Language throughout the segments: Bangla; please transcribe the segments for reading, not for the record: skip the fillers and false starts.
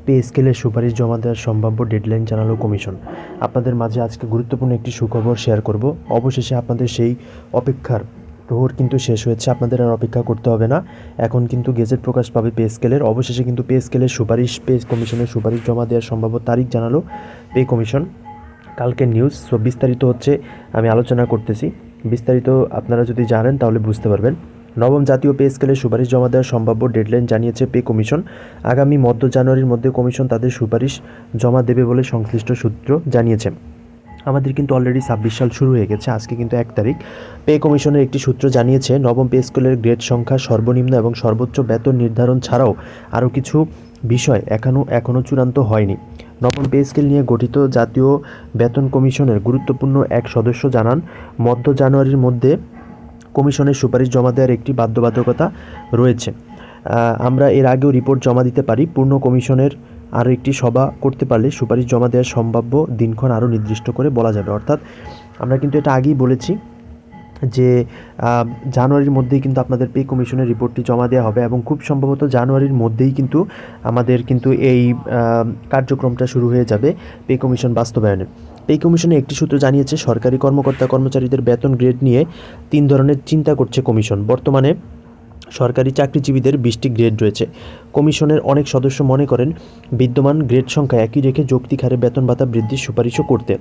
পে স্কেলের সুপারিশ জমা দেওয়ার সম্ভাব্য ডেডলাইন জানালো কমিশন। আপনাদের মাঝে আজকে গুরুত্বপূর্ণ একটি সুখবর শেয়ার করব। অবশেষে আপনাদের সেই অপেক্ষার প্রহর কিন্তু শেষ হয়েছে। আপনাদের আর অপেক্ষা করতে হবে না। এখন কিন্তু গেজেট প্রকাশ পাবে পে স্কেলের। অবশেষে কিন্তু পে স্কেলের সুপারিশ, পে কমিশনের সুপারিশ জমা দেওয়ার সম্ভাব্য তারিখ জানালো পে কমিশন। কালকের নিউজ। সো বিস্তারিত হচ্ছে আমি আলোচনা করতেছি। বিস্তারিত আপনারা যদি জানেন তাহলে বুঝতে পারবেন। নবম জাতীয় পে স্কেলের সুপারিশ জমা দেওয়ার সম্ভাব্য ডেডলাইন জানিয়েছে পে কমিশন। আগামী মধ্য জানুয়ারির মধ্যে কমিশন তাদের সুপারিশ জমা দেবে বলে সংশ্লিষ্ট সূত্র জানিয়েছে। আমাদের কিন্তু অলরেডি 26 সাল শুরু হয়ে গেছে, আজকে কিন্তু 1 তারিখ। পে কমিশনের একটি সূত্র জানিয়েছে নবম পে স্কেলের গ্রেড সংখ্যা, সর্বনিম্ন এবং সর্বোচ্চ বেতন নির্ধারণ ছাড়াও আরও কিছু বিষয় এখনও চূড়ান্ত হয়নি। নবম পে স্কেল নিয়ে গঠিত জাতীয় বেতন কমিশনের গুরুত্বপূর্ণ এক সদস্য জানান, মধ্য জানুয়ারির মধ্যে কমিশনের সুপারিশ জমা দেওয়ার একটি বাধ্যবাধকতা রয়েছে। আমরা এর আগেও রিপোর্ট জমা দিতে পারি। পূর্ণ কমিশনের আরও একটি সভা করতে পারলে সুপারিশ জমা দেওয়ার সম্ভাব্য দিনক্ষণ আরও নির্দিষ্ট করে বলা যাবে। অর্থাৎ আমরা কিন্তু এটা আগেই বলেছি যে জানুয়ারির মধ্যেই কিন্তু আপনাদের পে কমিশনের রিপোর্টটি জমা দেওয়া হবে এবং খুব সম্ভবত জানুয়ারির মধ্যেই কিন্তু আমাদের কিন্তু এই কার্যক্রমটা শুরু হয়ে যাবে পে কমিশন বাস্তবায়নের। পে কমিশনের একটি সূত্র জানিয়েছে সরকারি কর্মকর্তা কর্মচারীদের বেতন গ্রেড নিয়ে 3 ধরনের চিন্তা করছে কমিশন। বর্তমানে সরকারি চাকরিজীবীদের 20টি গ্রেড রয়েছে। কমিশনের অনেক সদস্য মনে করেন বিদ্যমান গ্রেড সংখ্যা একই রেখে যৌক্তিক হারে বেতন ভাতা বৃদ্ধির সুপারিশও করতে।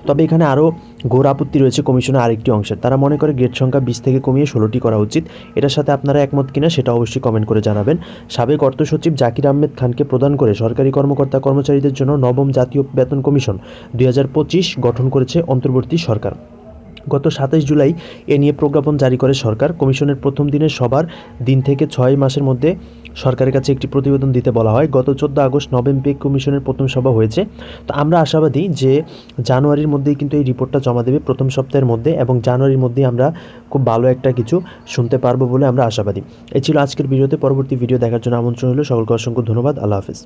তবে এখানে আরও ঘোর আপত্তি রয়েছে কমিশনের আরেকটি অংশের। তারা মনে করে গ্রেড সংখ্যা 20 থেকে কমিয়ে 16টি করা উচিত। এটার সাথে আপনারা একমত কিনা সেটা অবশ্যই কমেন্ট করে জানাবেন। সাবেক অর্থ সচিব জাকির আহমেদ খানকে প্রদান করে সরকারি কর্মকর্তা কর্মচারীদের জন্য নবম জাতীয় বেতন কমিশন 2025 গঠন করেছে অন্তর্বর্তী সরকার। গত 27 জুলাই এ নিয়ে প্রজ্ঞাপন জারি করে সরকার। কমিশনের প্রথম দিনের সভার দিন থেকে 6 মাসের মধ্যে সরকারের কাছে একটি প্রতিবেদন দিতে বলা হয়। গত 14 আগস্ট নবম পে কমিশনের প্রথম সভা হয়েছে। তো আমরা আশাবাদী যে জানুয়ারির মধ্যেই কিন্তু এই রিপোর্টটা জমা দেবে, প্রথম সপ্তাহের মধ্যে, এবং জানুয়ারির মধ্যেই আমরা খুব ভালো একটা কিছু শুনতে পারবো বলে আমরা আশাবাদী। এই ছিল আজকের ভিডিওতে। পরবর্তী ভিডিও দেখার জন্য আমন্ত্রণ হলো। সকলকে অসংখ্য ধন্যবাদ। আল্লাহ হাফেজ।